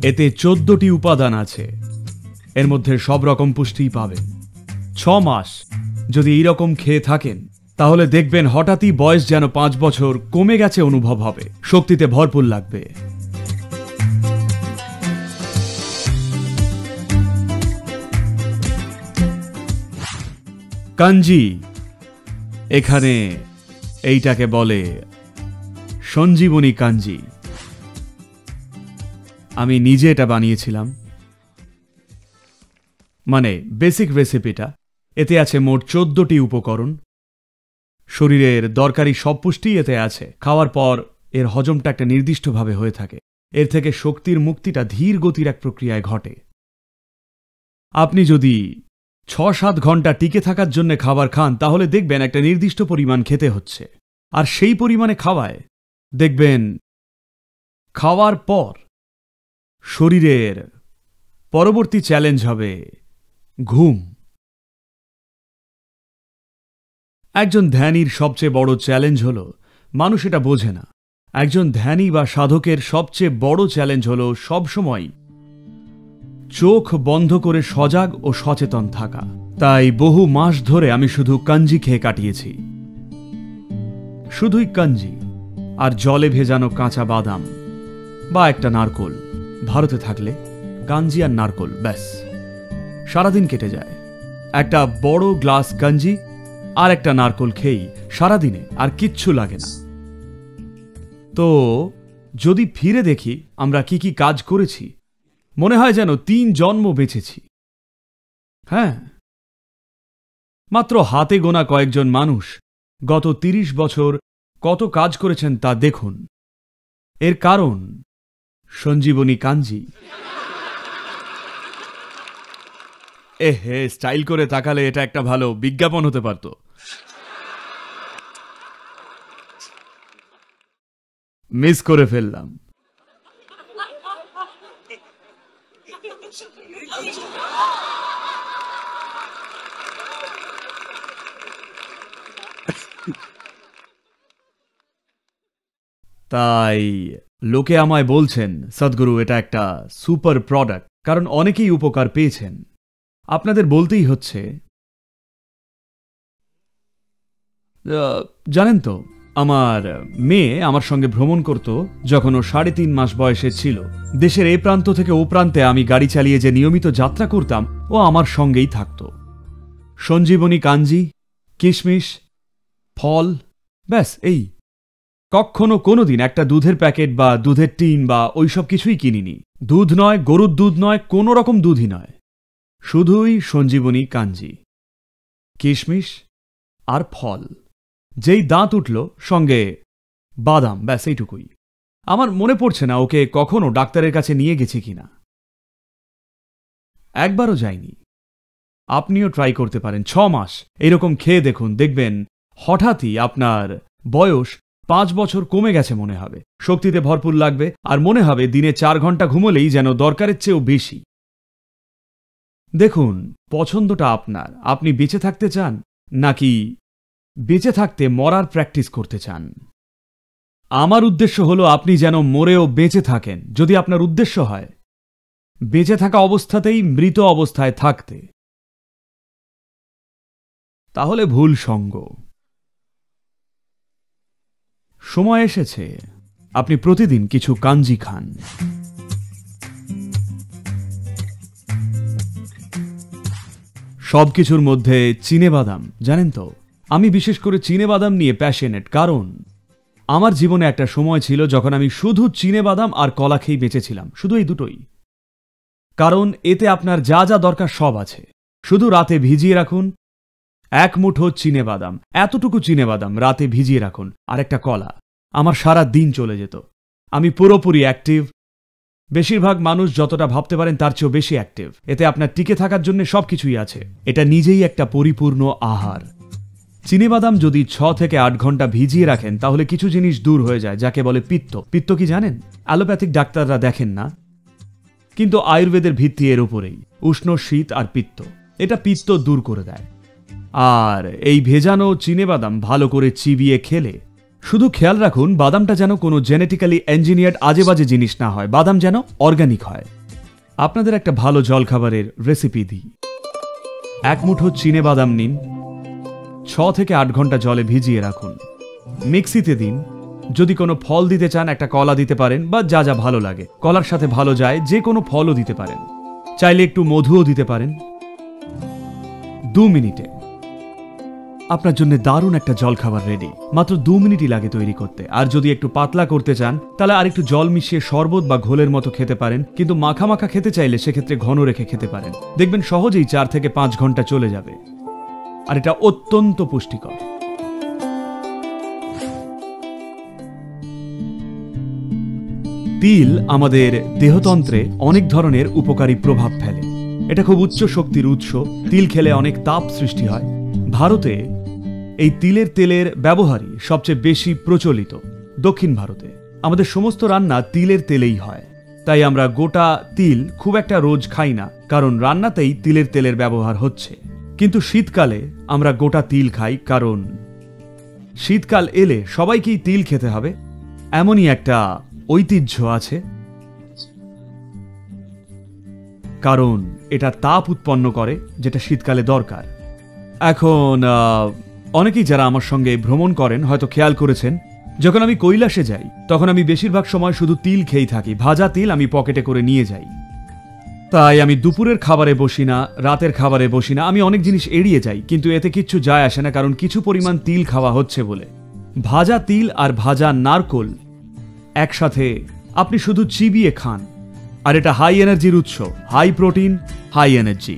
এতে 14টি উপাদান আছে। এর মধ্যে সব রকম পুষ্টিই পাবেন। 6 মাস যদি এইরকম খেয়ে থাকেন তাহলে দেখবেন হঠাৎই বয়স যেন 5 বছর কমে গেছে অনুভব হবে, শক্তিতে ভরপুর লাগবে। কাঞ্জি, এখানে এইটাকে বলে সঞ্জীবনী কাঞ্জি। আমি নিজে এটা বানিয়েছিলাম, মানে বেসিক রেসিপিটা। এতে আছে মোট 14টি উপকরণ। শরীরের দরকারি সব পুষ্টি এতে আছে। খাওয়ার পর এর হজমটা একটা নির্দিষ্টভাবে হয়ে থাকে। এর থেকে শক্তির মুক্তিটা ধীর গতির এক প্রক্রিয়ায় ঘটে। আপনি যদি 6-7 ঘন্টা টিকে থাকার জন্য খাবার খান তাহলে দেখবেন একটা নির্দিষ্ট পরিমাণ খেতে হচ্ছে, আর সেই পরিমাণে খাওয়ায় দেখবেন খাওয়ার পর শরীরের পরবর্তী চ্যালেঞ্জ হবে ঘুম। একজন ধ্যানীর সবচেয়ে বড় চ্যালেঞ্জ হল, মানুষ এটা বোঝে না, একজন ধ্যানী বা সাধকের সবচেয়ে বড় চ্যালেঞ্জ হল সবসময় চোখ বন্ধ করে সজাগ ও সচেতন থাকা। তাই বহু মাস ধরে আমি শুধু কাঞ্জি খেয়ে কাটিয়েছি। শুধুই কাঞ্জি আর জলে ভেজানো কাঁচা বাদাম বা একটা নারকোল। ভারতে থাকলে কাঞ্জি আর নারকোল, ব্যাস সারাদিন কেটে যায়। একটা বড় গ্লাস কাঞ্জি আর একটা নারকোল খেয়েই সারাদিনে আর কিচ্ছু লাগে না। তো যদি ফিরে দেখি আমরা কি কি কাজ করেছি, মনে হয় যেন 3 জন্ম বেঁচেছি। হ্যাঁ, মাত্র হাতে গোনা কয়েকজন মানুষ গত 30 বছর কত কাজ করেছেন তা দেখুন। এর কারণ সঞ্জীবনী কাঞ্জি। স্টাইল করে তাকালে এটা একটা ভালো বিজ্ঞাপন হতে পারত। মিস করে ফেললাম। তাই লোকে আমায় বলছেন, সদ্গুরু এটা একটা সুপার প্রোডাক্ট, কারণ অনেকেই উপকার পেয়েছেন। আপনাদের বলতেই হচ্ছে, জানেন তো, আমার মেয়ে আমার সঙ্গে ভ্রমণ করত যখন ও 3.5 মাস বয়সে ছিল। দেশের এ প্রান্ত থেকে ও প্রান্তে আমি গাড়ি চালিয়ে যে নিয়মিত যাত্রা করতাম, ও আমার সঙ্গেই থাকত। সঞ্জীবনী কাঞ্জি, কিশমিশ, ফল, ব্যাস এই। কখনো কোনোদিন একটা দুধের প্যাকেট বা দুধের টিন বা ওইসব কিছুই কিনিনি। দুধ নয়, গরুর দুধ নয়, কোনো রকম দুধই নয়, শুধুই সঞ্জীবনী কাঞ্জি, কিশমিশ আর ফল। যেই দাঁত উঠল সঙ্গে বাদাম, ব্যাস এইটুকুই। আমার মনে পড়ছে না ওকে কখনো ডাক্তারের কাছে নিয়ে গেছি কিনা। একবারও যাইনি। আপনিও ট্রাই করতে পারেন। 6 মাস এরকম খেয়ে দেখুন, দেখবেন হঠাৎই আপনার বয়স 5 বছর কমে গেছে মনে হবে, শক্তিতে ভরপুর লাগবে, আর মনে হবে দিনে 4 ঘন্টা ঘুমোলেই যেন দরকারের চেয়েও বেশি। দেখুন, পছন্দটা আপনার। আপনি বেঁচে থাকতে চান নাকি বেঁচে থাকতে মরার প্র্যাকটিস করতে চান? আমার উদ্দেশ্য হলো আপনি যেন মরেও বেঁচে থাকেন। যদি আপনার উদ্দেশ্য হয় বেঁচে থাকা অবস্থাতেই মৃত অবস্থায় থাকতে, তাহলে ভুল সঙ্গ। সময় এসেছে আপনি প্রতিদিন কিছু কাঞ্জি খান। সবকিছুর মধ্যে চিনেবাদাম, জানেন তো, আমি বিশেষ করে চিনেবাদাম নিয়ে প্যাশনেট, কারণ আমার জীবনে একটা সময় ছিল যখন আমি শুধু চিনেবাদাম আর কলা খেয়ে বেঁচেছিলাম, শুধু এই দুটোই। কারণ এতে আপনার যা যা দরকার সব আছে। শুধু রাতে ভিজিয়ে রাখুন 1 মুঠো চিনেবাদাম, এতটুকু চিনেবাদাম রাতে ভিজিয়ে রাখুন, আর একটা কলা। আমার সারা দিন চলে যেত। আমি পুরোপুরি অ্যাক্টিভ। বেশিরভাগ মানুষ যতটা ভাবতে পারেন তার চেয়েও বেশি অ্যাক্টিভ। এতে আপনার টিকে থাকার জন্য সবকিছুই আছে। এটা নিজেই একটা পরিপূর্ণ আহার। চিনেবাদাম যদি 6 থেকে 8 ঘন্টা ভিজিয়ে রাখেন তাহলে কিছু জিনিস দূর হয়ে যায়, যাকে বলে পিত্ত। পিত্ত কি জানেন? অ্যালোপ্যাথিক ডাক্তাররা দেখেন না, কিন্তু আয়ুর্বেদের ভিত্তি এর উপরেই। উষ্ণ, শীত আর পিত্ত, এটা পিত্ত দূর করে দেয়। আর এই ভেজানো চিনেবাদাম ভালো করে চিবিয়ে খেলে শুধু খেয়াল রাখুন বাদামটা যেন কোনো জেনেটিক্যালি ইঞ্জিনিয়ার্ড আজে বাজে জিনিস না হয়, বাদাম যেন অর্গানিক হয়। আপনাদের একটা ভালো জলখাবারের রেসিপি দিই। 1 মুঠো চিনে বাদাম নিন, 6 থেকে 8 ঘন্টা জলে ভিজিয়ে রাখুন, মিক্সিতে দিন। যদি কোনো ফল দিতে চান একটা কলা দিতে পারেন, বা যা যা ভালো লাগে, কলার সাথে ভালো যায় যে কোনো ফলও দিতে পারেন, চাইলে একটু মধুও দিতে পারেন। 2 মিনিটে আপনার জন্য দারুণ একটা জলখাবার রেডি। মাত্র 2 মিনিটই লাগে তৈরি করতে। আর যদি একটু পাতলা করতে চান তাহলে আর একটু জল মিশিয়ে শরবত বা ঘোলের মতো খেতে পারেন, কিন্তু মাখা মাখা খেতে চাইলে সেক্ষেত্রে ঘন রেখে খেতে পারেন। দেখবেন সহজেই 4 থেকে 5 ঘন্টা চলে যাবে, আর এটা অত্যন্ত পুষ্টিকর। তিল আমাদের দেহতন্ত্রে অনেক ধরনের উপকারী প্রভাব ফেলে। এটা খুব উচ্চ শক্তির উৎস। তিল খেলে অনেক তাপ সৃষ্টি হয়। ভারতে এই তিলের তেলের ব্যবহারই সবচেয়ে বেশি প্রচলিত। দক্ষিণ ভারতে আমাদের সমস্ত রান্না তিলের তেলেই হয়, তাই আমরা গোটা তিল খুব একটা রোজ খাই না, কারণ রান্নাতেই তিলের তেলের ব্যবহার হচ্ছে। কিন্তু শীতকালে আমরা গোটা তিল খাই, কারণ শীতকাল এলে সবাইকেই তিল খেতে হবে, এমনই একটা ঐতিহ্য আছে। কারণ এটা তাপ উৎপন্ন করে, যেটা শীতকালে দরকার। এখন অনেকেই যারা আমার সঙ্গে ভ্রমণ করেন হয়তো খেয়াল করেছেন, যখন আমি কৈলাসে যাই তখন আমি বেশিরভাগ সময় শুধু তিল খেয়েই থাকি। ভাজা তিল আমি পকেটে করে নিয়ে যাই। তাই আমি দুপুরের খাবারে বসি না, রাতের খাবারে বসি না, আমি অনেক জিনিস এড়িয়ে যাই, কিন্তু এতে কিচ্ছু যায় আসে না, কারণ কিছু পরিমাণ তিল খাওয়া হচ্ছে বলে। ভাজা তিল আর ভাজা নারকোল একসাথে আপনি শুধু চিবিয়ে খান, আর এটা হাই এনার্জির উৎস, হাই প্রোটিন, হাই এনার্জি।